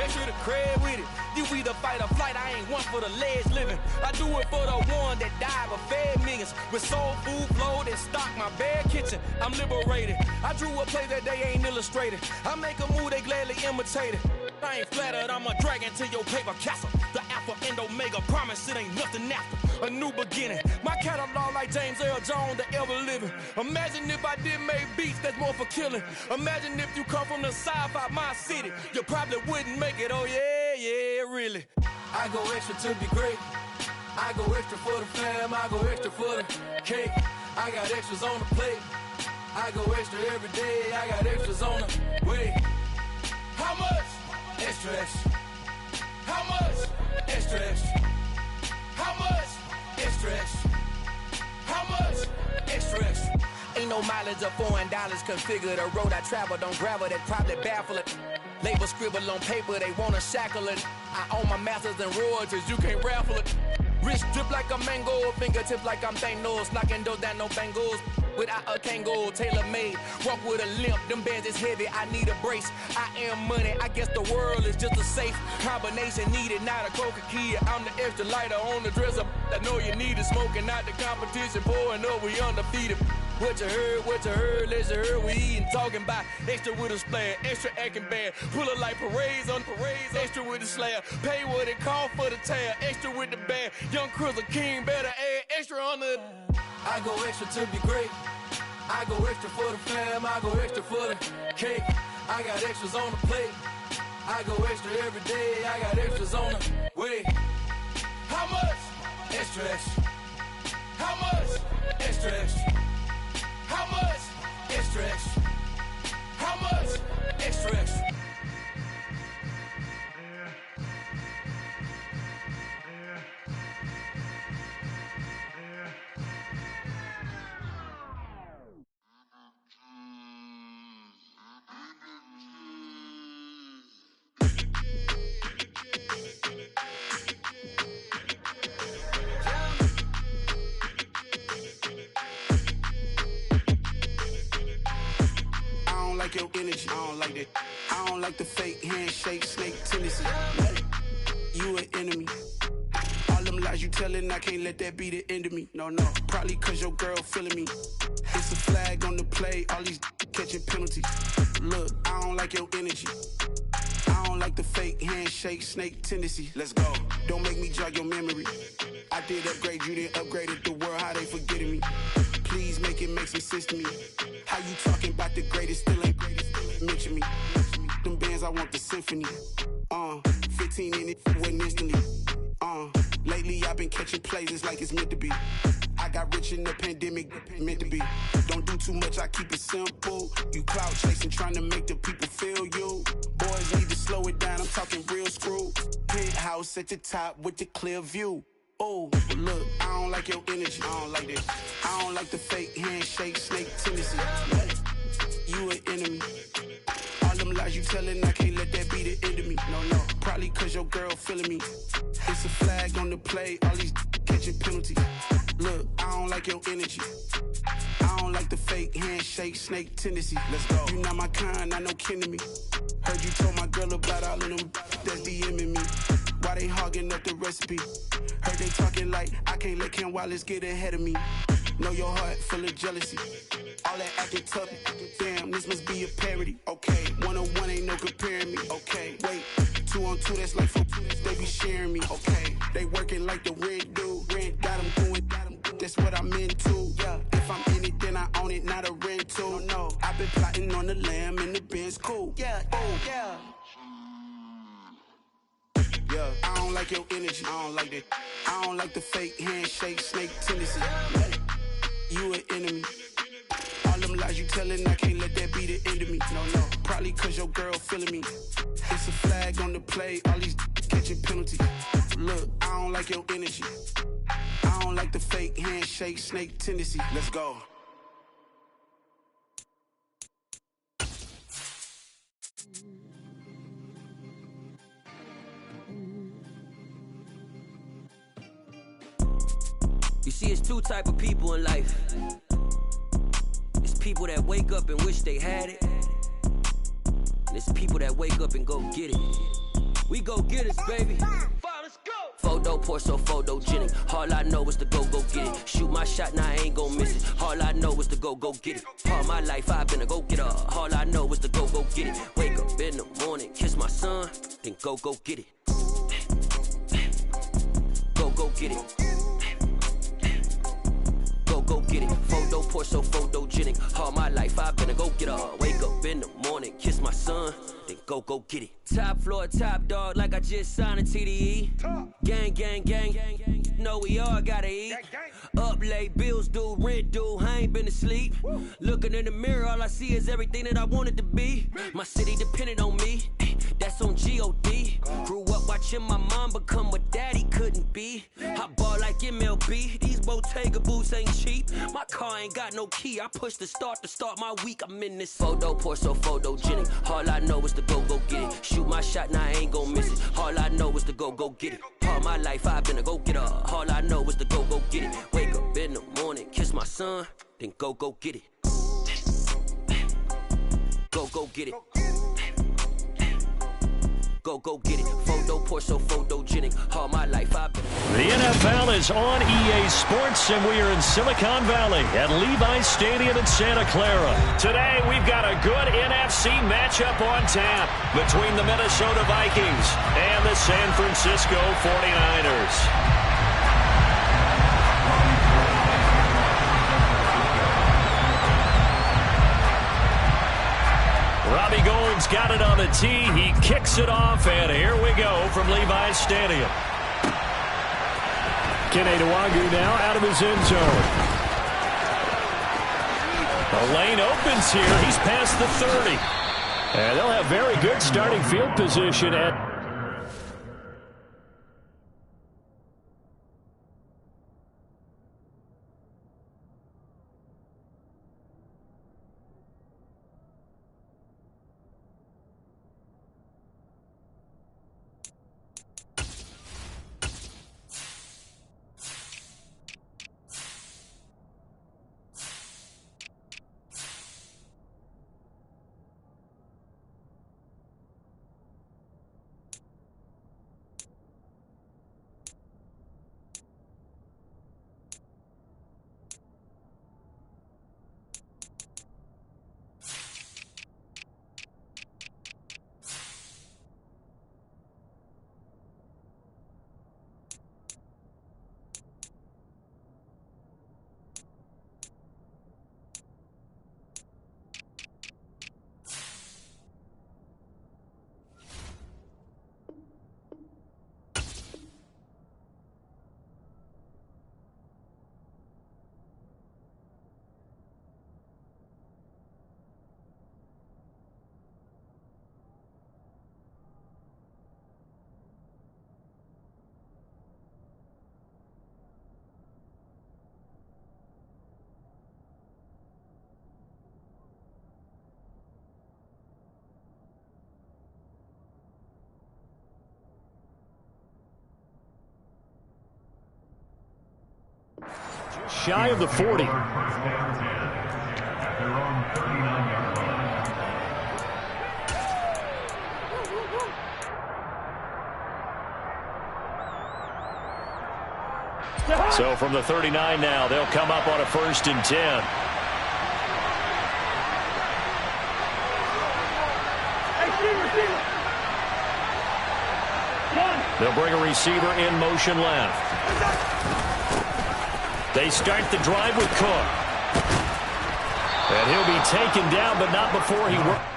extra the cred with it. You either fight or flight, I ain't one for the ledge living. I do it for the one that died but fed millions. With soul food flowed and stocked my bare kitchen. I'm liberated. I drew a play that they ain't illustrated. I make a move, they gladly imitate it. I ain't flattered, I'm a dragon to your paper castle. The Alpha and Omega, promise it ain't nothing after. A new beginning. My catalog like James Earl Jones, the ever living. Imagine if I did make beats that's more for killing. Imagine if you come from the south out my city. You probably wouldn't make it, oh yeah, yeah, really. I go extra to be great. I go extra for the fam, I go extra for the cake. I got extras on the plate. I go extra every day, I got extras on the way. How much? Extra, extra. How much? Extra, extra. How much? Extra, extra. How much? Extra, extra. Ain't no mileage of $4 configure the road I travel. Don't gravel, that probably baffle it. Label scribble on paper, they wanna shackle it. I own my masters and royalties, you can't raffle it. Wrist drip like a mango, fingertips like I'm Thanos. Knocking those down, no bangles. Without a Kango, tailor-made. Walk with a limp, them bands is heavy, I need a brace. I am money, I guess the world is just a safe combination needed, not a coca key. I'm the extra lighter on the dresser. I know you need it, smoking out the competition, pouring up, we undefeated. What you heard, let's hear we eatin', talking about extra with a splash, extra acting bad. Pull it like parades on parades, extra with the slab. Pay what it cost for the tab, extra with the bag. Young Cruiser King, better add extra on the. I go extra to be great. I go extra for the fam, I go extra for the cake. I got extras on the plate. I go extra every day, I got extras on the way. How much? Extra, extra. How much? Extra, extra. How much? Extra, extra. How much? Extra, extra. Your energy, I don't like that. I don't like the fake handshake, snake tendency. You an enemy. All them lies you telling, I can't let that be the end of me. No, no, probably cause your girl feeling me. It's a flag on the play, all these catching penalties. Look, I don't like your energy. I don't like the fake handshake, snake tendency. Let's go. Don't make me jog your memory. I did upgrade, you didn't upgrade it. The world, how they forgetting me. Please make it make some sense to me. How you talking about the greatest, still ain't mention me. Them bands, I want the symphony. 15 in it, wasn't instantly. Lately I've been catching plays, it's like it's meant to be. I got rich in the pandemic, meant to be. Don't do too much, I keep it simple. You clout chasing, trying to make the people feel you. Boys need to slow it down, I'm talking real screw. Penthouse at the top with the clear view. Oh, look, I don't like your energy, I don't like that. I don't like the fake handshake, snake tendency. You an enemy. All them lies you telling, I can't let that be the end of me. No, no, probably cause your girl feeling me. It's a flag on the play, all these catching penalties. Look, I don't like your energy. I don't like the fake handshake, snake tendency. Let's go. You not my kind, I know kin to me. Heard you told my girl about all of them that's DMing me. Why they hogging up the recipe? Heard they talking like I can't let Ken Wallace get ahead of me. Know your heart full of jealousy. All that acting tough, damn, this must be a parody. Okay, 1-on-1 ain't no comparing me. Okay, wait, 2-on-2, that's like 4, they be sharing me. Okay, they working like the rent do. Rent got them doing, that's what I'm into. Yeah, if I'm in it, then I own it, not a rental. No, I've been plotting on the lamb and the Benz cool. Yeah, oh, yeah. Yeah, I don't like your energy, I don't like that. I don't like the fake handshake, snake tendency. You an enemy. All them lies you telling, I can't let that be the end of me. No, no, probably cause your girl feeling me. It's a flag on the play, all these catching penalties. Look, I don't like your energy. I don't like the fake handshake, snake tendency. Let's go. You see, it's two type of people in life. It's people that wake up and wish they had it, and it's people that wake up and go get it. We go get us, baby. Let's go. Photo pour so photogenic. All I know is to go get it. Shoot my shot, now I ain't gon' miss it. All I know is to go get it. All my life I've been a go-getter. All I know is to go get it. Wake up in the morning, kiss my son, then go get it. Go get it. Go get it. Photo pour so photogenic. All my life I've been a go-getter. Wake up in the morning, kiss my son, then go get it. Top floor, top dog, like I just signed a TDE. Gang. Know we all gotta eat. Up late, bills due, rent due, I ain't been asleep. Looking in the mirror, all I see is everything that I wanted to be. My city depended on me, that's on G.O.D. Grew up watching my mom become what daddy couldn't be. I ball like MLB, these Bottega boots ain't cheap. My car ain't got no key, I push the start to start my week. I'm in this photo pour so photogenic. All I know is to go get it. Shoot my shot, now I ain't gon' miss it. All I know is to go get it. All my life I've been a go-getter. All I know is to go get it. Wake up in the morning, kiss my son, then go get it. Go get it. Go get it. Photo pour so photogenic. All my life I've been. The NFL is on EA Sports, and we are in Silicon Valley at Levi's Stadium in Santa Clara. Today, we've got a good NFC matchup on tap between the Minnesota Vikings and the San Francisco 49ers. Robbie Gould's got it on the tee. He kicks it off, and here we go from Levi's Stadium. Kene Nwangwu now out of his end zone. The lane opens here. He's past the 30. And they'll have very good starting field position at... Shy of the 40. So from the 39 now, they'll come up on a 1st and 10. They'll bring a receiver in motion left. They start the drive with Cook. And he'll be taken down, but not before he works.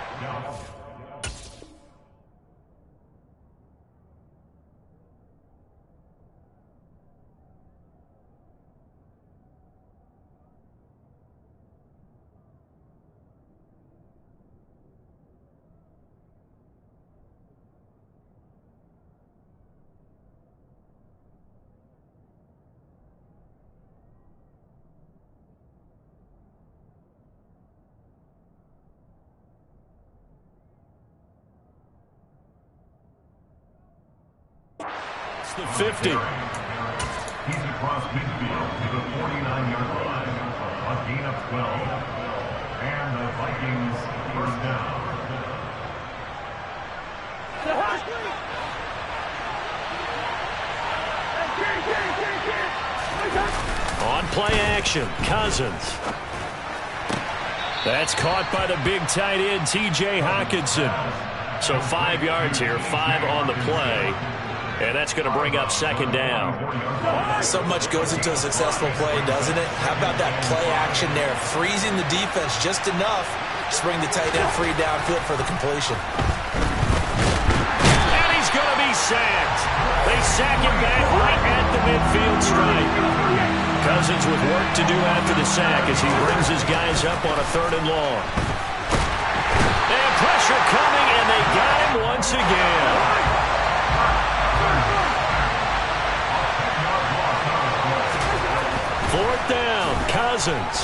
The 50. He's across midfield to the 49-yard line. A gain of 12. And the Vikings first down. On play action, Cousins. That's caught by the big tight end, T.J. Hockenson. So 5 yards here, 5 on the play. And that's going to bring up second down. So much goes into a successful play, doesn't it? How about that play action there? Freezing the defense just enough to bring the tight end free downfield for the completion. And he's going to be sacked. They sack him back right at the midfield stripe. Cousins with work to do after the sack as he brings his guys up on a 3rd and long. And pressure coming, and they got him once again. 4th down, Cousins.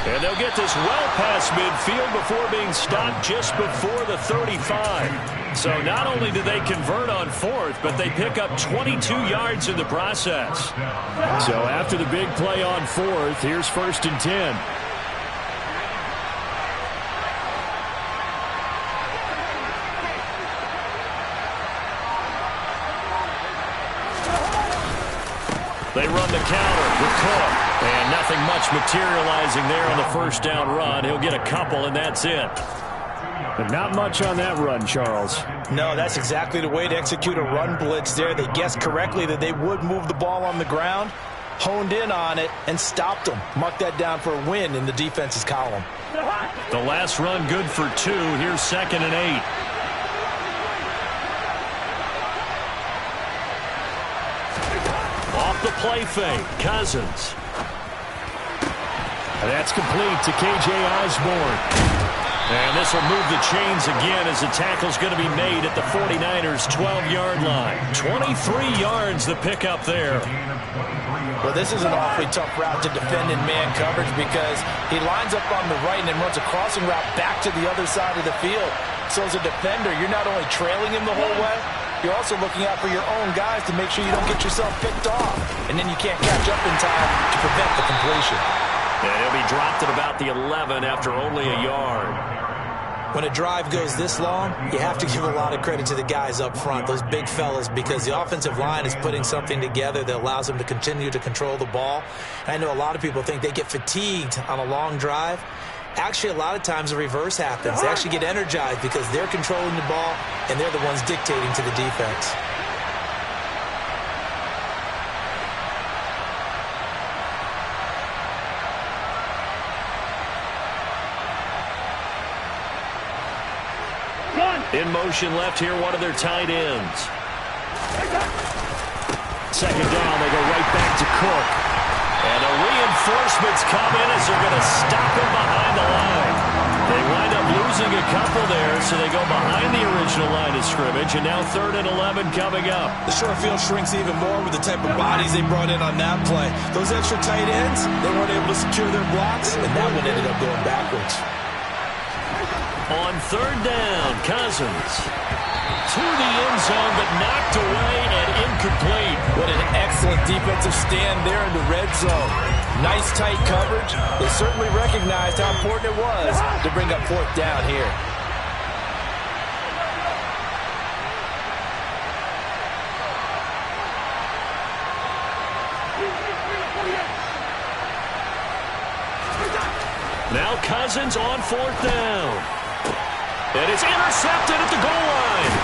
And they'll get this well past midfield before being stopped just before the 35. So not only do they convert on 4th, but they pick up 22 yards in the process. So after the big play on 4th, here's 1st and 10. They run the counter with Cook. And nothing much materializing there on the 1st down run. He'll get a couple, and that's it. But not much on that run, Charles. No, that's exactly the way to execute a run blitz there. They guessed correctly that they would move the ball on the ground, honed in on it, and stopped them. Mark that down for a win in the defense's column. The last run good for 2. Here's 2nd and 8. Off the play fake, Cousins. And that's complete to K.J. Osborne. And this will move the chains again as the tackle's going to be made at the 49ers' 12-yard line. 23 yards the pickup there. Well, this is an awfully tough route to defend in man coverage because he lines up on the right and then runs a crossing route back to the other side of the field. So as a defender, you're not only trailing him the whole way, you're also looking out for your own guys to make sure you don't get yourself picked off. And then you can't catch up in time to prevent the completion. And he'll be dropped at about the 11 after only a yard. When a drive goes this long, you have to give a lot of credit to the guys up front, those big fellas, because the offensive line is putting something together that allows them to continue to control the ball. I know a lot of people think they get fatigued on a long drive. Actually, a lot of times the reverse happens. They actually get energized because they're controlling the ball, and they're the ones dictating to the defense. In motion left here, one of their tight ends. 2nd down, they go right back to Cook. And the reinforcements come in as they're going to stop him behind the line. They wind up losing a couple there, so they go behind the original line of scrimmage, and now 3rd and 11 coming up. The short field shrinks even more with the type of bodies they brought in on that play. Those extra tight ends, they weren't able to secure their blocks, and that one ended up going backwards. On 3rd down, Cousins to the end zone, but knocked away and incomplete. What an excellent defensive stand there in the red zone. Nice tight coverage. They certainly recognized how important it was to bring up 4th down here. Now Cousins on 4th down. And it's intercepted at the goal line.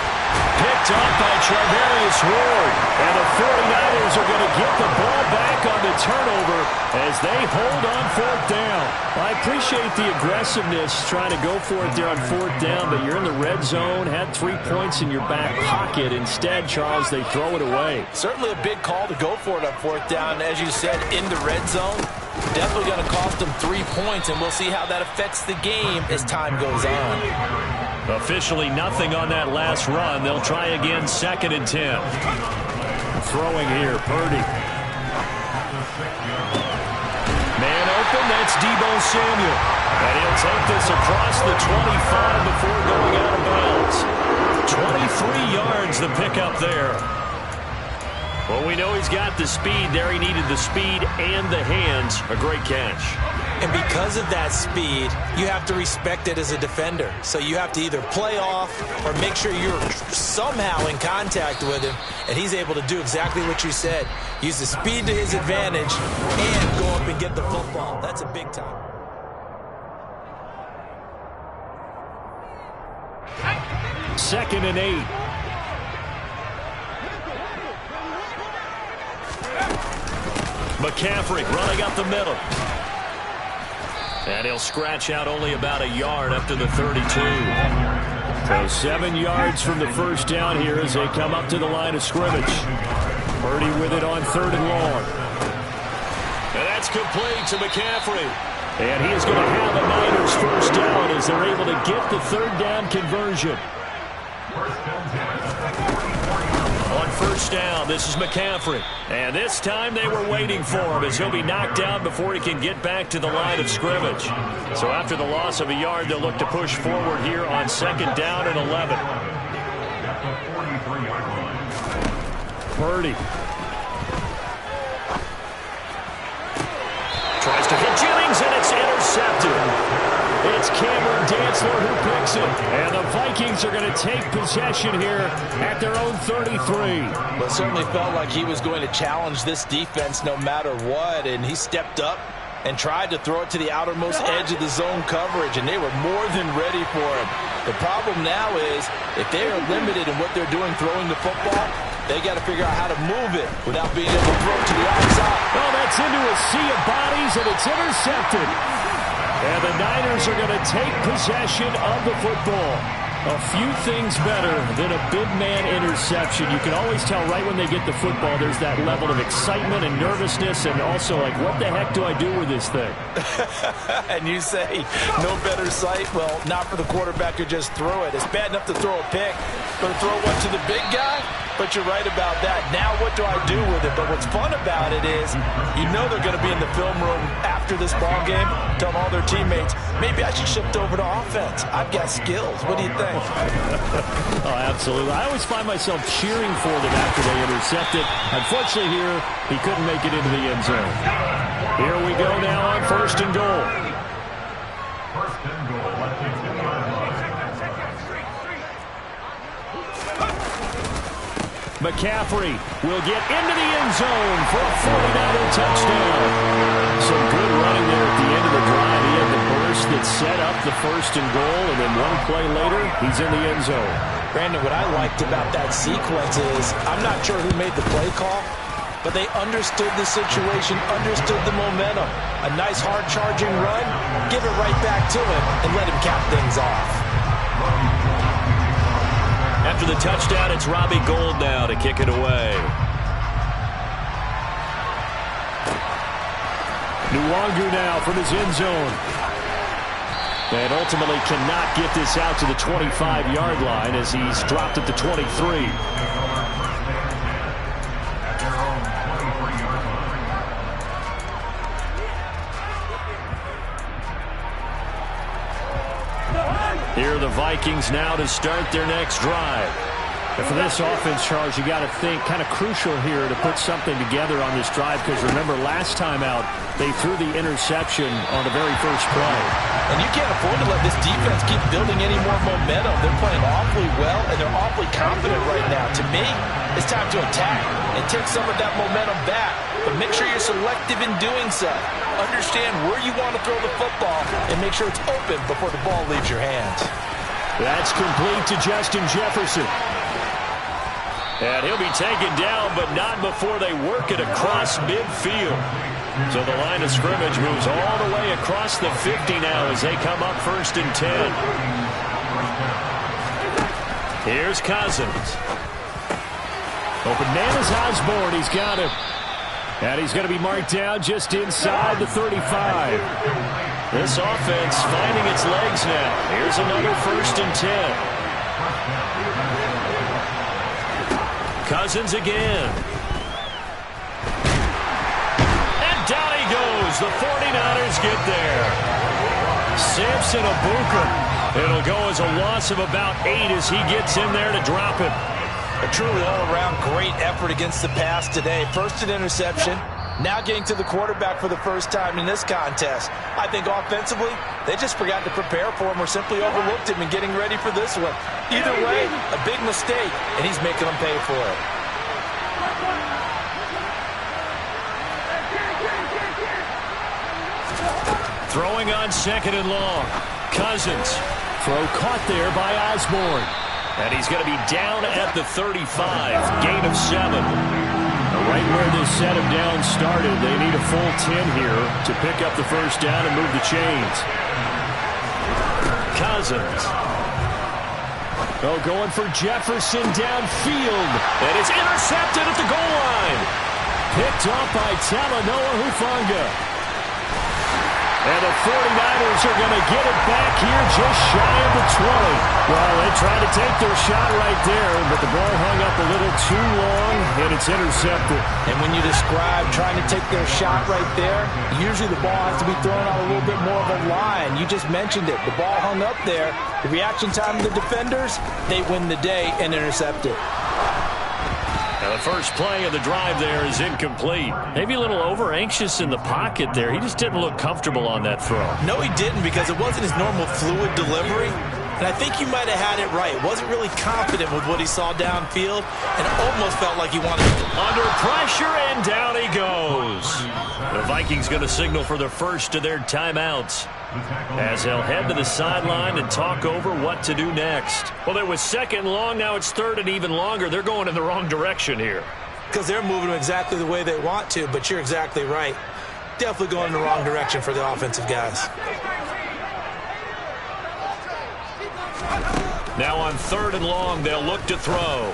Picked up by Charvarius Ward. And the 49ers are going to get the ball back on the turnover as they hold on 4th down. I appreciate the aggressiveness trying to go for it there on 4th down, but you're in the red zone, had 3 points in your back pocket. Instead, Charles, they throw it away. Certainly a big call to go for it on 4th down. As you said, in the red zone. Definitely going to cost them 3 points, and we'll see how that affects the game as time goes on. Officially nothing on that last run. They'll try again, 2nd and 10. Throwing here, Purdy. Man open, that's Deebo Samuel. And he'll take this across the 25 before going out of bounds. 23 yards the pickup there. Well, we know he's got the speed there. He needed the speed and the hands. A great catch. And because of that speed, you have to respect it as a defender. So you have to either play off or make sure you're somehow in contact with him. And he's able to do exactly what you said. Use the speed to his advantage and go up and get the football. That's a big time. Second and 8. McCaffrey running up the middle. And he'll scratch out only about a yard up to the 32. So 7 yards from the first down here as they come up to the line of scrimmage. Purdy with it on 3rd and long. And that's complete to McCaffrey. And he is going to have a Niners first down as they're able to get the 3rd down conversion. On first down, this is McCaffrey. And this time they were waiting for him as he'll be knocked down before he can get back to the line of scrimmage. So after the loss of a yard, they'll look to push forward here on 2nd down and 11. Purdy. Tries to hit Jennings, and it's intercepted. It's Cameron Dantzler who picks it. And the Vikings are going to take possession here at their own 33. Well, it certainly felt like he was going to challenge this defense no matter what, and he stepped up and tried to throw it to the outermost edge of the zone coverage, and they were more than ready for him. The problem now is if they are limited in what they're doing throwing the football, they got to figure out how to move it without being able to throw it to the outside. Oh, that's into a sea of bodies, and it's intercepted. And the Niners are going to take possession of the football. A few things better than a big man interception. You can always tell right when they get the football, there's that level of excitement and nervousness, and also like, what the heck do I do with this thing? And you say, no better sight? Well, not for the quarterback who just threw it. It's bad enough to throw a pick, but to throw one to the big guy? But you're right about that. Now what do I do with it? But what's fun about it is you know they're going to be in the film room after this ball game telling all their teammates, maybe I should shift over to offense. I've got skills. What do you think? Oh, absolutely. I always find myself cheering for them after they intercept it. Unfortunately here, he couldn't make it into the end zone. Here we go now on 1st and goal. First and goal. Let's take the line. McCaffrey will get into the end zone for a 49er touchdown. Some good running there at the end of the drive. He had the burst that set up the 1st and goal, and then one play later, he's in the end zone. Brandon, what I liked about that sequence is I'm not sure who made the play call, but they understood the situation, understood the momentum. A nice hard-charging run, give it right back to him, and let him cap things off. After the touchdown, it's Robbie Gould now to kick it away. Nwangu now from his end zone. And ultimately cannot get this out to the 25-yard line as he's dropped at the 23. Here are the Vikings now to start their next drive. And for this offense, Charles, you got to think kind of crucial here to put something together on this drive, because remember last time out they threw the interception on the very first play. And you can't afford to let this defense keep building any more momentum. They're playing awfully well, and they're awfully confident right now. To me, it's time to attack and take some of that momentum back. But make sure you're selective in doing so. Understand where you want to throw the football and make sure it's open before the ball leaves your hands. That's complete to Justin Jefferson. And he'll be taken down, but not before they work it across midfield. So the line of scrimmage moves all the way across the 50 now as they come up 1st and 10. Here's Cousins. Open man is Osborne. He's got him. And he's going to be marked down just inside the 35. This offense finding its legs now. Here's another 1st and 10. Cousins again. And down he goes. The 49ers get there. Samson Abuka. It'll go as a loss of about 8 as he gets in there to drop it. A truly all-around great effort against the pass today. First an interception, Now getting to the quarterback for the first time in this contest. I think offensively, they just forgot to prepare for him or simply overlooked him in getting ready for this one. Either way, a big mistake, and he's making them pay for it. Throwing on 2nd and long. Cousins. Throw caught there by Osborne. And he's going to be down at the 35. Gain of 7. Right where this set of downs started, they need a full 10 here to pick up the first down and move the chains. Cousins. Oh, going for Jefferson downfield. And it's intercepted at the goal line. Picked off by Talanoa Hufanga. And the 49ers are going to get it back here just shy of the 20. Well, they tried to take their shot right there, but the ball hung up a little too long, and it's intercepted. And when you describe trying to take their shot right there, usually the ball has to be thrown out a little bit more of a line. You just mentioned it. The ball hung up there. The reaction time of the defenders, they win the day and intercept it. Now the first play of the drive there is incomplete. Maybe a little over-anxious in the pocket there. He just didn't look comfortable on that throw. No, he didn't, because it wasn't his normal fluid delivery. And I think he might have had it right. Wasn't really confident with what he saw downfield and almost felt like he wanted to. Under pressure, and down he goes. The Vikings going to signal for the first of their timeouts, as they'll head to the sideline and talk over what to do next. Well, there was 2nd long. Now it's 3rd and even longer. They're going in the wrong direction here. Because they're moving exactly the way they want to, but you're exactly right. Definitely going in the wrong direction for the offensive guys. Now on 3rd and long, they'll look to throw.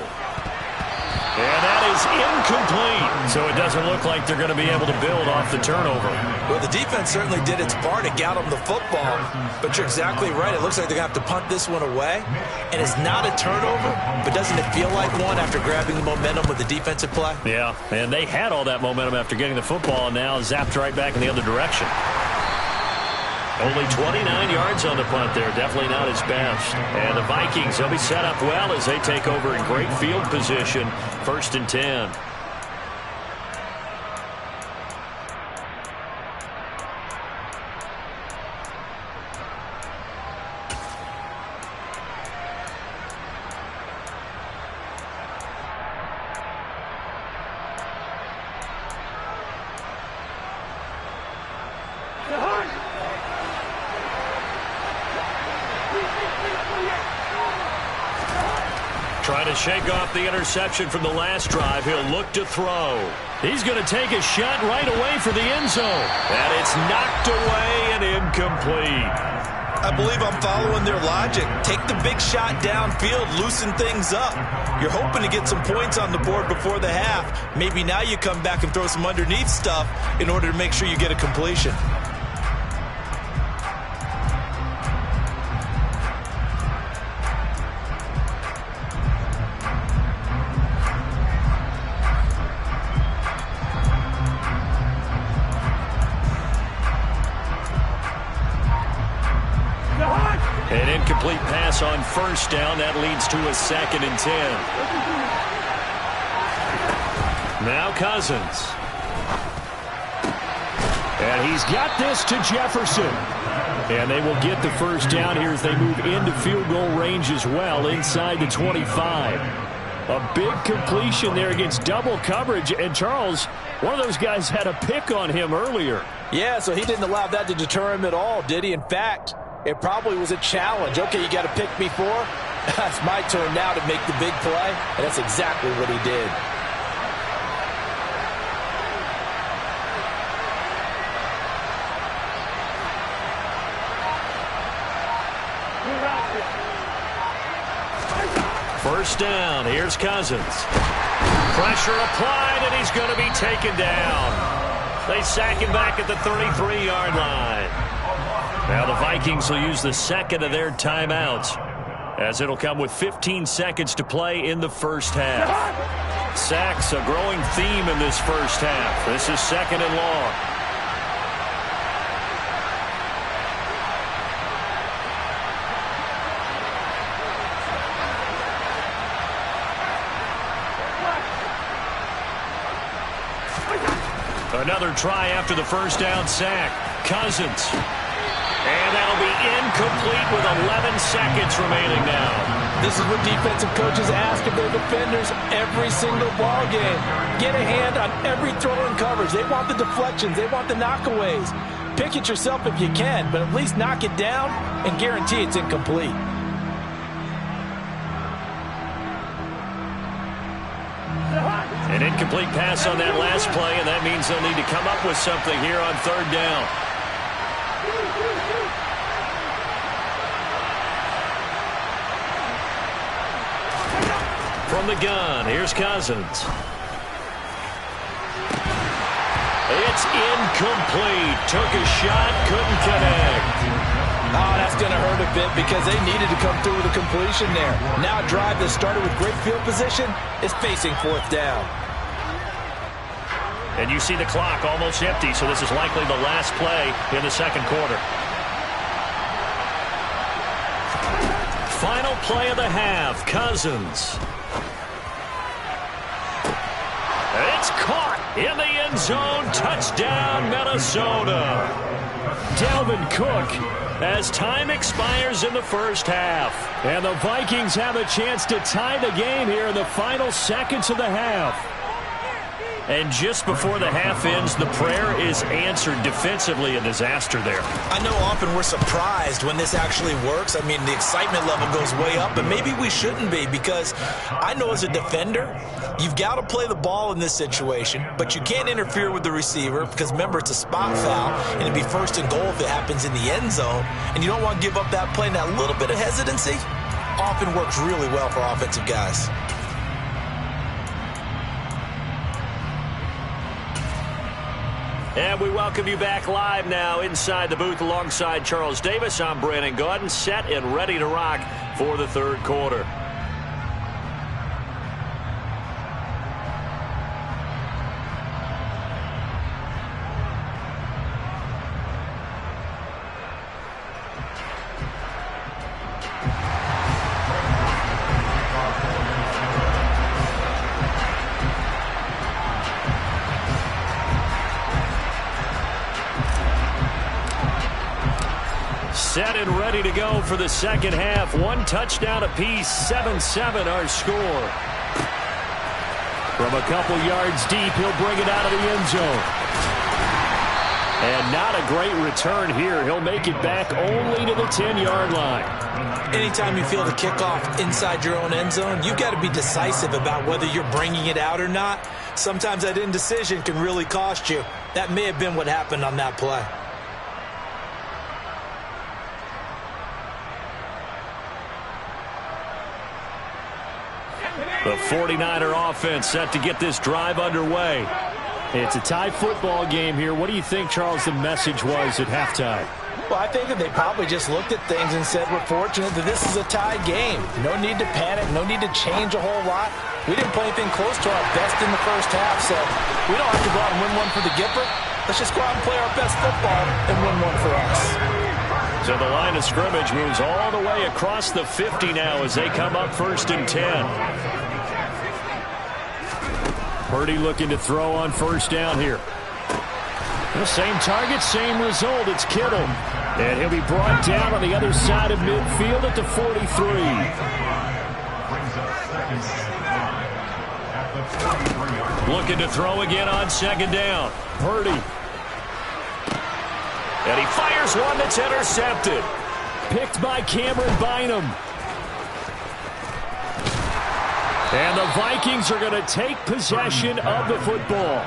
And that is incomplete. So it doesn't look like they're going to be able to build off the turnover. Well, the defense certainly did its part to got them the football. But you're exactly right. It looks like they're going to have to punt this one away. And it's not a turnover, but doesn't it feel like one after grabbing the momentum with the defensive play? Yeah, and they had all that momentum after getting the football, and now zapped right back in the other direction. Only 29 yards on the punt there. Definitely not his best. And the Vikings, they'll be set up well as they take over in great field position. 1st and 10. Trying to shake off the interception from the last drive. He'll look to throw. He's going to take a shot right away for the end zone. And it's knocked away and incomplete. I believe I'm following their logic. Take the big shot downfield, loosen things up. You're hoping to get some points on the board before the half. Maybe now you come back and throw some underneath stuff in order to make sure you get a completion. An incomplete pass on 1st down. That leads to a 2nd and 10. Now Cousins. And he's got this to Jefferson. And they will get the first down here as they move into field goal range as well, inside the 25. A big completion there against double coverage. And Charles, one of those guys had a pick on him earlier. Yeah, so he didn't allow that to deter him at all, did he? In fact, it probably was a challenge. Okay, you got to pick me 4. That's my turn now to make the big play. And that's exactly what he did. First down. Here's Cousins. Pressure applied, and he's going to be taken down. They sack him back at the 33-yard line. Now the Vikings will use the 2nd of their timeouts, as it'll come with 15 seconds to play in the first half. Sacks a growing theme in this first half. This is 2nd and long. Another try after the first down sack. Cousins. And that'll be incomplete with 11 seconds remaining now. This is what defensive coaches ask of their defenders every single ball game. Get a hand on every throw and coverage. They want the deflections. They want the knockaways. Pick it yourself if you can, but at least knock it down and guarantee it's incomplete. An incomplete pass on that last play, and that means they'll need to come up with something here on third down. From the gun, here's Cousins. It's incomplete. Took a shot, couldn't connect. Oh, that's going to hurt a bit because they needed to come through with a completion there. Now a drive that started with great field position is facing fourth down. And you see the clock almost empty, so this is likely the last play in the second quarter. Final play of the half, Cousins. It's caught in the end zone. Touchdown, Minnesota. Dalvin Cook as time expires in the first half. And the Vikings have a chance to tie the game here in the final seconds of the half. And just before the half ends, the prayer is answered. Defensively, a disaster there. I know often we're surprised when this actually works. I mean, the excitement level goes way up, but maybe we shouldn't be, because I know as a defender, you've got to play the ball in this situation, but you can't interfere with the receiver because, remember, it's a spot foul, and it'd be first and goal if it happens in the end zone, and you don't want to give up that play. And that little bit of hesitancy often works really well for offensive guys. And we welcome you back live now inside the booth alongside Charles Davis. I'm Brandon Gaudin, set and ready to rock for the third quarter. Set and ready to go for the second half. One touchdown apiece, 7-7 our score. From a couple yards deep, he'll bring it out of the end zone. And not a great return here. He'll make it back only to the 10-yard line. Anytime you feel the kickoff inside your own end zone, you've got to be decisive about whether you're bringing it out or not. Sometimes that indecision can really cost you. That may have been what happened on that play. The 49er offense set to get this drive underway. It's a tie football game here. What do you think, Charles, the message was at halftime? Well, I think that they probably just looked at things and said, we're fortunate that this is a tie game. No need to panic, no need to change a whole lot. We didn't play anything close to our best in the first half, so we don't have to go out and win one for the Gipper. Let's just go out and play our best football and win one for us. So the line of scrimmage moves all the way across the 50 now as they come up 1st and 10. Purdy looking to throw on first down here. The same target, same result. It's Kittle. And he'll be brought down on the other side of midfield at the 43. Looking to throw again on second down. Purdy. And he fires one that's intercepted. Picked by Cameron Bynum. And the Vikings are going to take possession of the football.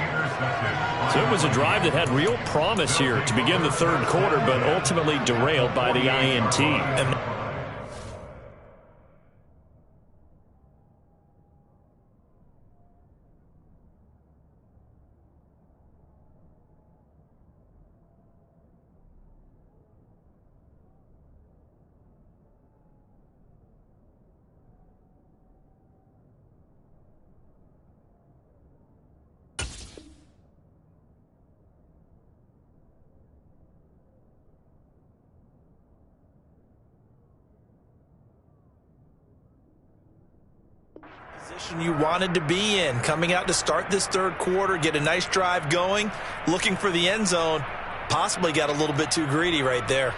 So it was a drive that had real promise here to begin the third quarter, but ultimately derailed by the INT. Position you wanted to be in, coming out to start this third quarter, get a nice drive going, looking for the end zone. Possibly got a little bit too greedy right there.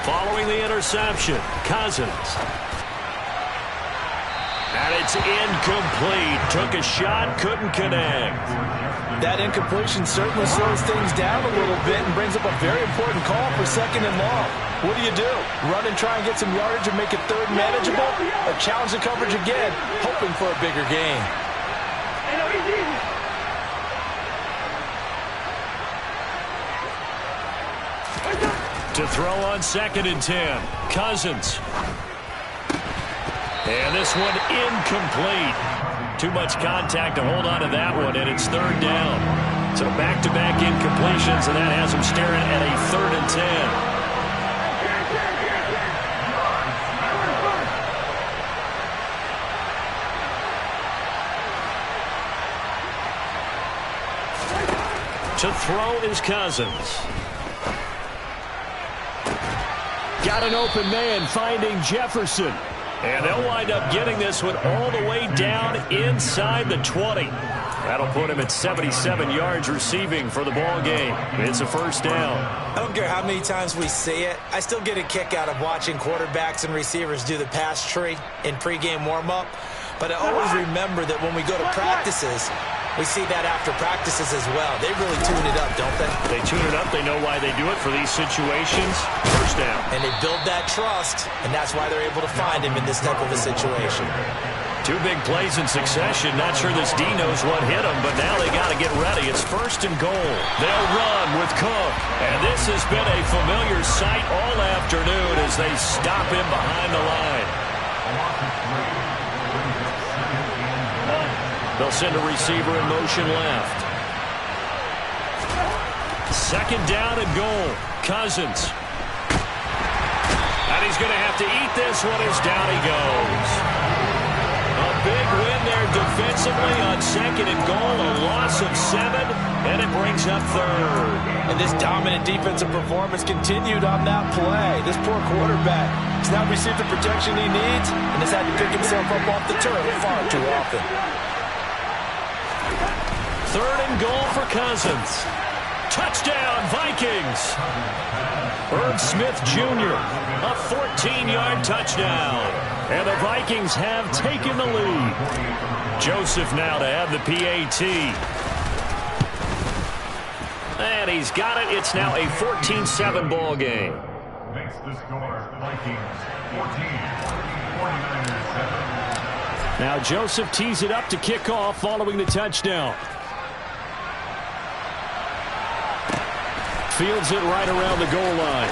Following the interception, Cousins. And it's incomplete. Took a shot, couldn't connect. That incompletion certainly slows things down a little bit and brings up a very important call for second and long. What do? Run and try and get some yardage and make it third manageable? Or challenge the coverage again, hoping for a bigger gain? To throw on 2nd and 10, Cousins. And this one incomplete. Too much contact to hold on to that one, and it's 3rd down. So back-to-back incompletions, and that has them staring at a 3rd and 10. To throw is Cousins. Got an open man finding Jefferson. And they'll wind up getting this one all the way down inside the 20. That'll put him at 77 yards receiving for the ball game. It's a 1st down. I don't care how many times we see it. I still get a kick out of watching quarterbacks and receivers do the pass tree in pregame warm-up. But I always remember that when we go to practices, we see that after practices as well. They really tune it up, don't they? They tune it up. They know why they do it for these situations. 1st down. And they build that trust, and that's why they're able to find him in this type of a situation. 2 big plays in succession. Not sure this D knows what hit him, but now they got to get ready. It's 1st and goal. They'll run with Cook. And this has been a familiar sight all afternoon as they stop him behind the line. They'll send a receiver in motion left. 2nd down and goal. Cousins. And he's going to have to eat this one as down he goes. A big win there defensively on 2nd and goal. A loss of 7, and it brings up 3rd. And this dominant defensive performance continued on that play. This poor quarterback has not received the protection he needs and has had to pick himself up off the turf far too often. 3rd and goal for Cousins. Touchdown, Vikings. Irv Smith Jr., a 14-yard touchdown. And the Vikings have taken the lead. Joseph now to have the PAT. And he's got it. It's now a 14-7 ball game. Makes the score Vikings 14, 49ers 7. Now Joseph tees it up to kick off following the touchdown. Fields it right around the goal line.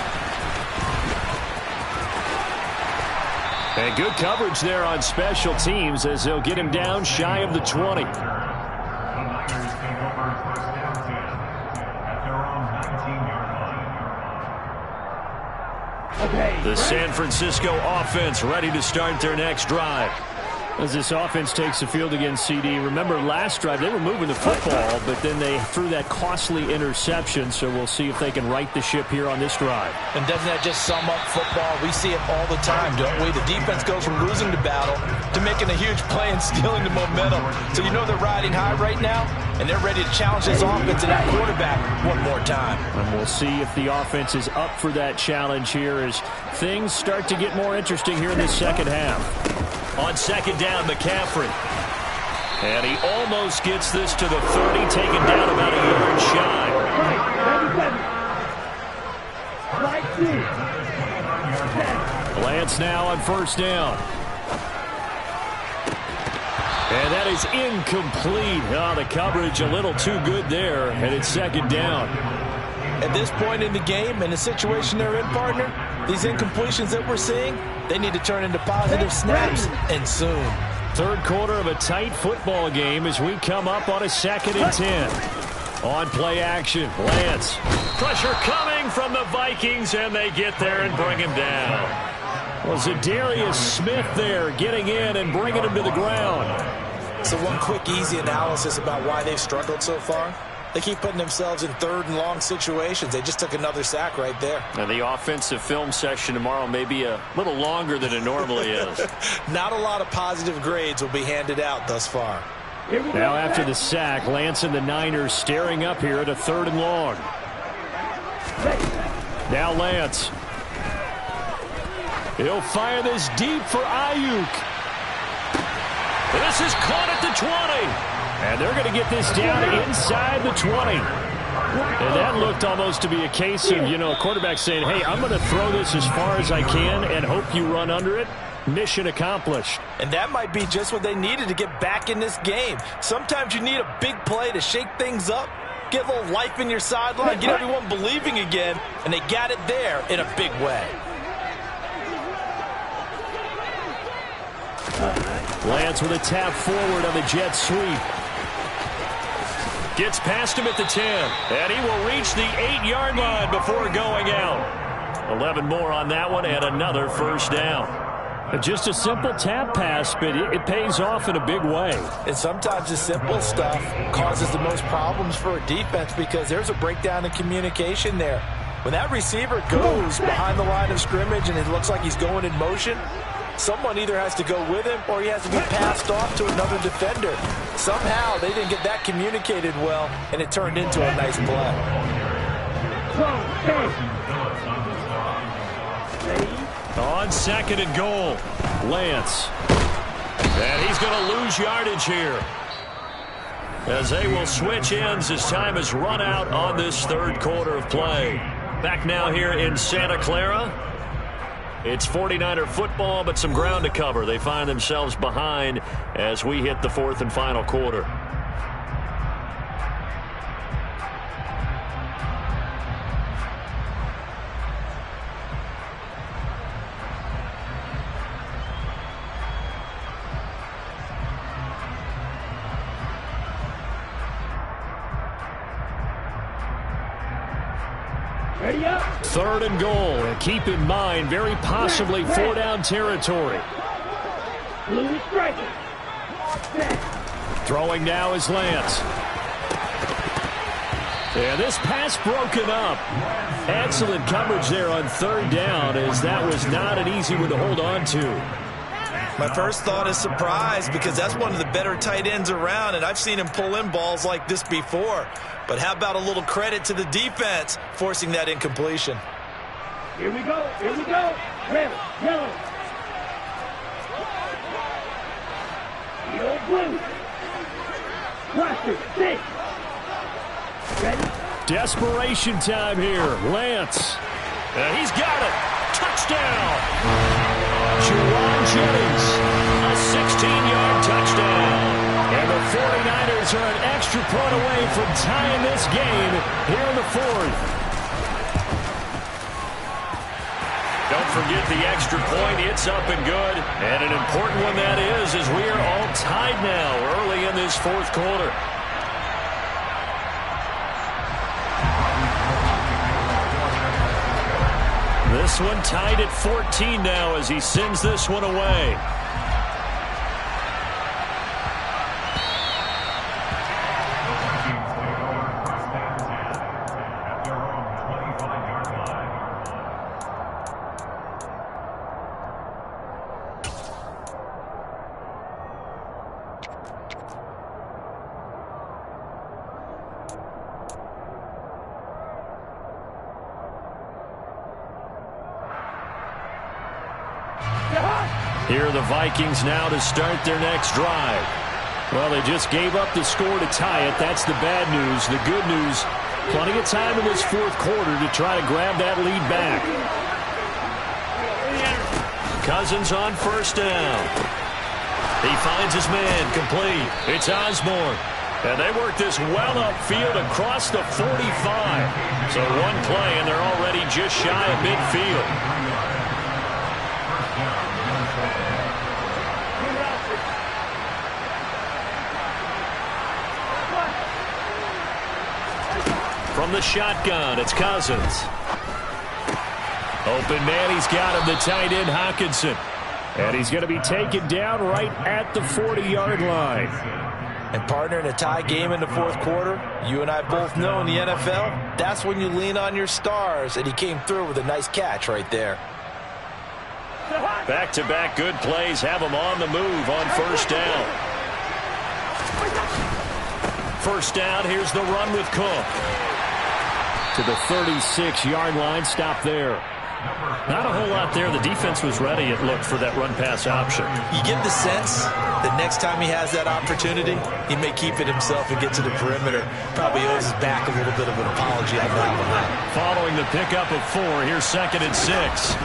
And good coverage there on special teams as they'll get him down shy of the 20. The Niners take over 1st down 10 at their own 19-yard line. The San Francisco offense ready to start their next drive. As this offense takes the field against CD, remember last drive they were moving the football, but then they threw that costly interception, so we'll see if they can right the ship here on this drive. And doesn't that just sum up football? We see it all the time, don't we? The defense goes from losing the battle to making a huge play and stealing the momentum. So you know they're riding high right now, and they're ready to challenge this offense and that quarterback one more time. And we'll see if the offense is up for that challenge here as things start to get more interesting here in the 2nd half. On 2nd down, McCaffrey. And he almost gets this to the 30, taken down about a yard shy. Lance now on 1st down. And that is incomplete. Oh, the coverage a little too good there, and it's 2nd down. At this point in the game and the situation they're in, partner, these incompletions that we're seeing, they need to turn into positive snaps, and soon. 3rd quarter of a tight football game as we come up on a 2nd and 10. On play action, Lance. Pressure coming from the Vikings, and they get there and bring him down. Well, Zadarius Smith there getting in and bringing him to the ground. So one quick, easy analysis about why they've struggled so far. They keep putting themselves in third and long situations. They just took another sack right there. And the offensive film session tomorrow may be a little longer than it normally is. Not a lot of positive grades will be handed out thus far. Now after the sack, Lance and the Niners staring up here at a 3rd and long. Now Lance. He'll fire this deep for Ayuk. This is caught at the 20. And they're going to get this down inside the 20. And that looked almost to be a case of, a quarterback saying, hey, I'm going to throw this as far as I can and hope you run under it. Mission accomplished. And that might be just what they needed to get back in this game. Sometimes you need a big play to shake things up, get a little life in your sideline, get everyone believing again, and they got it there in a big way. Lance with a tap forward on the jet sweep. Gets past him at the 10, and he will reach the 8-yard line before going out. 11 more on that one, and another first down. Just a simple tap pass, but it pays off in a big way. And sometimes the simple stuff causes the most problems for a defense because there's a breakdown in communication there. When that receiver goes behind the line of scrimmage and it looks like he's going in motion, someone either has to go with him or he has to be passed off to another defender. Somehow they didn't get that communicated well, and it turned into a nice play. On 2nd and goal, Lance. And he's going to lose yardage here, as they will switch ends as time has run out on this 3rd quarter of play. Back now here in Santa Clara. It's 49er football, but some ground to cover. They find themselves behind as we hit the 4th and final quarter. Ready up. 3rd and goal, and keep in mind, very possibly 4-down territory. Blue striker. Throwing now is Lance. And this pass broken up. Excellent coverage there on 3rd down, as that was not an easy one to hold on to. My first thought is surprise, because that's one of the better tight ends around, and I've seen him pull in balls like this before. But how about a little credit to the defense forcing that incompletion? Here we go. Here we go. Red, yellow. Yellow, blue. Roster, 6. Ready? Desperation time here. Lance. And he's got it. Touchdown. Juwan Jennings. A 16-yard touchdown. And the 49ers are an extra point away from tying this game here in the 4th. Don't forget the extra point. It's up and good. And an important one that is, as we are all tied now early in this 4th quarter. This one tied at 14 now as he sends this one away. Here are the Vikings now to start their next drive. Well, they just gave up the score to tie it. That's the bad news. The good news, plenty of time in this 4th quarter to try to grab that lead back. Cousins on 1st down. He finds his man complete. It's Osborne. And they work this well upfield across the 45. So one play, and they're already just shy of midfield. From the shotgun, it's Cousins. Open man, he's got him, the tight end, Hockenson. And he's going to be taken down right at the 40-yard line. And partner, in a tie game in the fourth quarter, you and I both know in the NFL, that's when you lean on your stars, and he came through with a nice catch right there. Back-to-back good plays have him on the move on first down. First down, here's the run with Cook. To the 36-yard line, stop there. Not a whole lot there. The defense was ready, it looked, for that run-pass option. You get the sense that next time he has that opportunity, he may keep it himself and get to the perimeter. Probably owes his back a little bit of an apology on that one. Following the pickup of 4, here's 2nd and 6.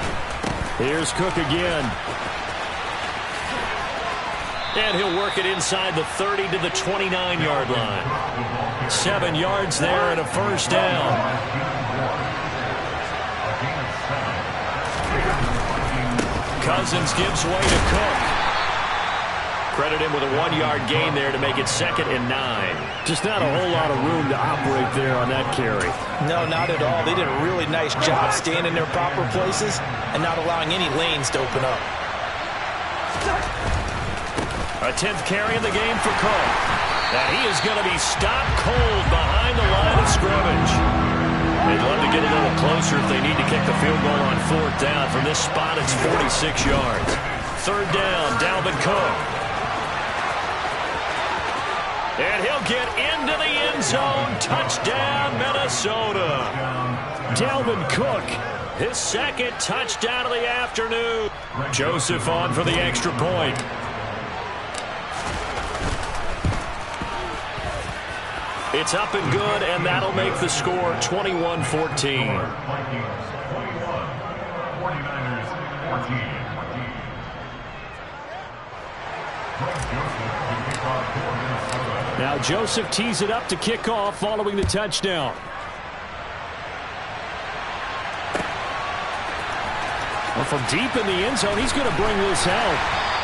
Here's Cook again. And he'll work it inside the 30 to the 29-yard line. 7 yards there and a first down. Cousins gives way to Cook. Credit him with a 1-yard gain there to make it 2nd and 9. Just not a whole lot of room to operate there on that carry. No, not at all. They did a really nice job staying in their proper places and not allowing any lanes to open up. A 10th carry in the game for Cook. And he is going to be stopped cold behind the line of scrimmage. They'd love to get a little closer if they need to kick the field goal on 4th down. From this spot, it's 46 yards. 3rd down, Dalvin Cook. And he'll get into the end zone. Touchdown, Minnesota. Dalvin Cook, his 2nd touchdown of the afternoon. Joseph on for the extra point. It's up and good, and that'll make the score 21-14. 49ers 14. Now Joseph tees it up to kick off following the touchdown. Well, from deep in the end zone, he's going to bring this out.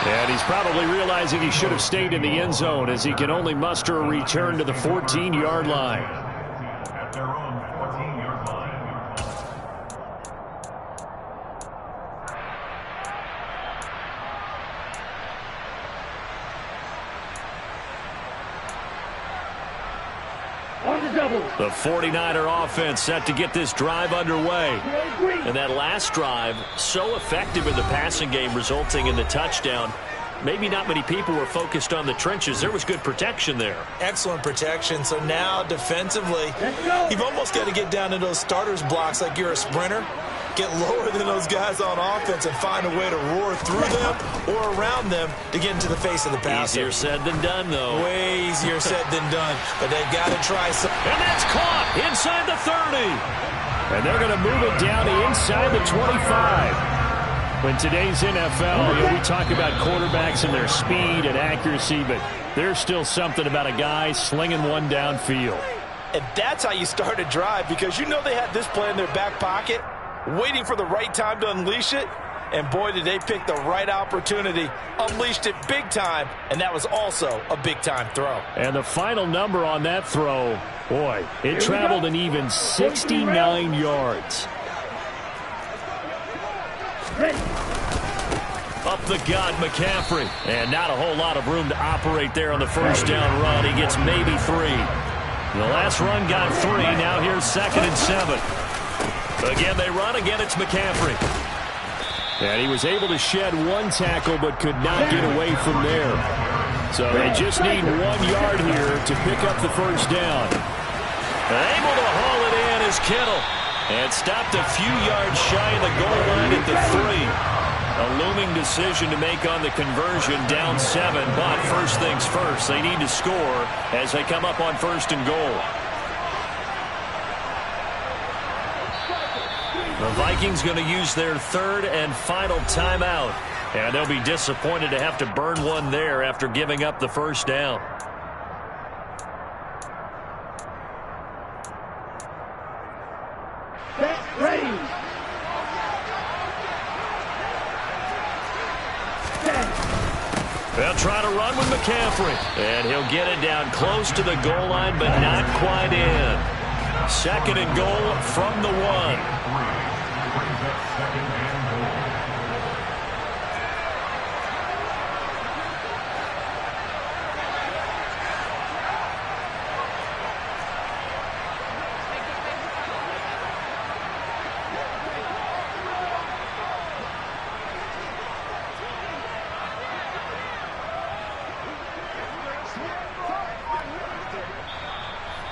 And he's probably realizing he should have stayed in the end zone as he can only muster a return to the 14-yard line. At their own 14-yard line. The 49er offense set to get this drive underway. And that last drive, so effective in the passing game, resulting in the touchdown. Maybe not many people were focused on the trenches. There was good protection there. Excellent protection. So now defensively, you've almost got to get down to those starters blocks like you're a sprinter. Get lower than those guys on offense and find a way to roar through them or around them to get into the face of the passer. Easier said than done, though. Way easier said than done. But they've got to try some. And that's caught inside the 30. And they're going to move it down to inside the 25. In today's NFL, we talk about quarterbacks and their speed and accuracy, but there's still something about a guy slinging one downfield. And that's how you start a drive, because you know they had this play in their back pocket, waiting for the right time to unleash it. And boy, did they pick the right opportunity, unleashed it big time, and that was also a big-time throw. And the final number on that throw, boy, it traveled an even 69 yards. Up the gut, McCaffrey. And not a whole lot of room to operate there on the first down run. He gets maybe 3. The last run got 3. Now here's 2nd and 7. Again, they run. Again, it's McCaffrey. And he was able to shed 1 tackle but could not get away from there. So they just need 1 yard here to pick up the first down. Able to haul it in is Kittle. And stopped a few yards shy of the goal line at the 3. A looming decision to make on the conversion, down 7. But first things first, they need to score as they come up on 1st and goal. The Vikings going to use their 3rd and final timeout. And they'll be disappointed to have to burn one there after giving up the first down. Ready. They'll try to run with McCaffrey. And he'll get it down close to the goal line, but not quite in. 2nd and goal from the 1.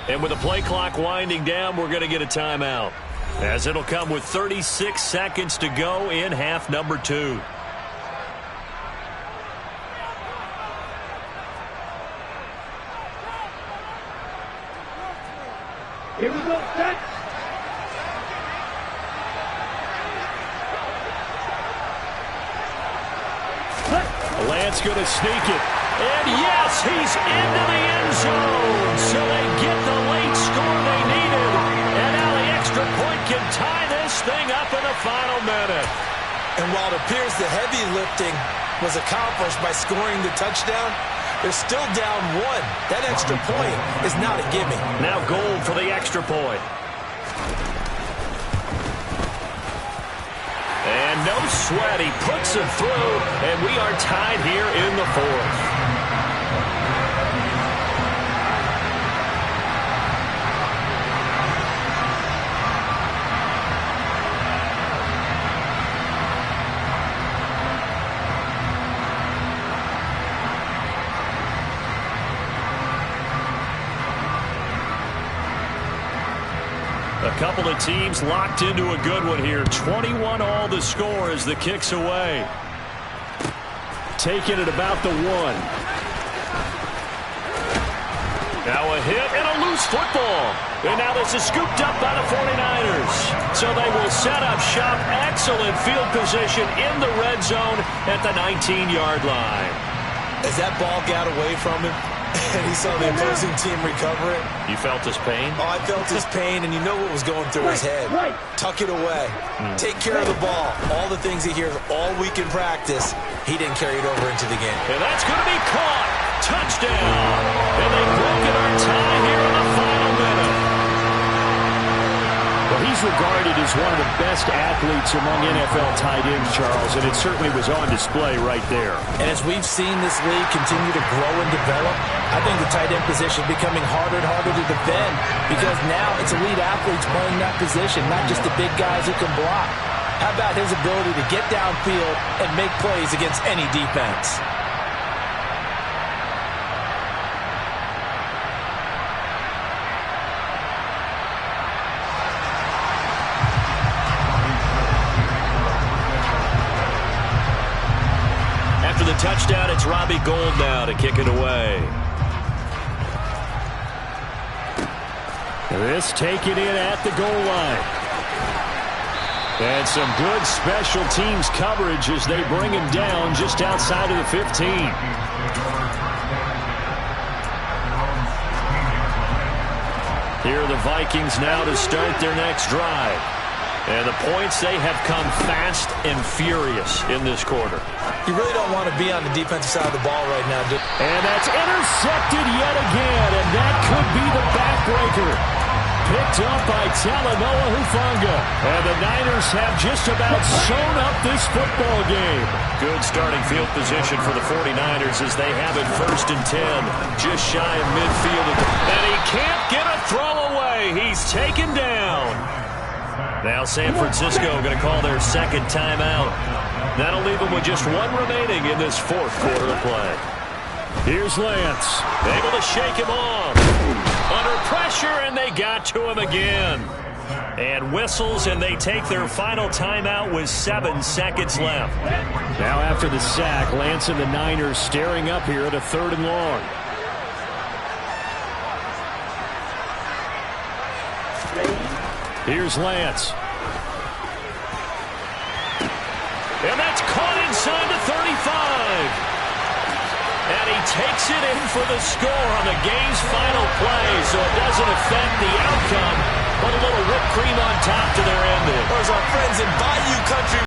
And with the play clock winding down, we're going to get a timeout, as it'll come with 36 seconds to go in half number 2. Here we go, set. Lance going to sneak it. And yes, he's into the end zone. So they get the late score they needed. And now the extra point can tie this thing up in the final minute. And while it appears the heavy lifting was accomplished by scoring the touchdown, they're still down 1. That extra point is not a gimme. Now goal for the extra point. And no sweat, he puts it through, and we are tied here in the 4th. A couple of teams locked into a good one here. 21 all the score as the kick's away. Taking it about the 1. Now a hit and a loose football. And now this is scooped up by the 49ers. So they will set up shop. Excellent field position in the red zone at the 19-yard line. As that ball got away from him, and he saw the opposing team recover it. You felt his pain? Oh, I felt his pain, and you know what was going through his head. Tuck it away. Take care of the ball. All the things he hears all week in practice, he didn't carry it over into the game. And that's going to be caught. Touchdown. And they've broken our tie here in the final minute. Well, he's regarded as one of the best athletes among NFL tight ends, Charles, and it certainly was on display right there. And as we've seen this league continue to grow and develop, I think the tight end position is becoming harder and harder to defend because now it's elite athletes playing that position, not just the big guys who can block. How about his ability to get downfield and make plays against any defense? After the touchdown, it's Robbie Gould now to kick it away. This taken in at the goal line. And some good special teams coverage as they bring him down just outside of the 15. Here are the Vikings now to start their next drive. And the points, they have come fast and furious in this quarter. You really don't want to be on the defensive side of the ball right now, do you? And that's intercepted yet again, and that could be the backbreaker. Picked up by Talanoa Hufanga. And the Niners have just about sewn up this football game. Good starting field position for the 49ers as they have it 1st and 10. Just shy of midfield. And he can't get a throw away. He's taken down. Now San Francisco going to call their second timeout. That'll leave them with just 1 remaining in this 4th quarter of play. Here's Lance. Able to shake him off. Under pressure, and they got to him again. And whistles, and they take their final timeout with 7 seconds left. Now after the sack, Lance and the Niners staring up here at a 3rd and long. Here's Lance. And that's caught inside the 35. And he takes it in for the score on the game's final play, so it doesn't affect the outcome, but a little whipped cream on top to their ending. Or as our friends in Bayou Country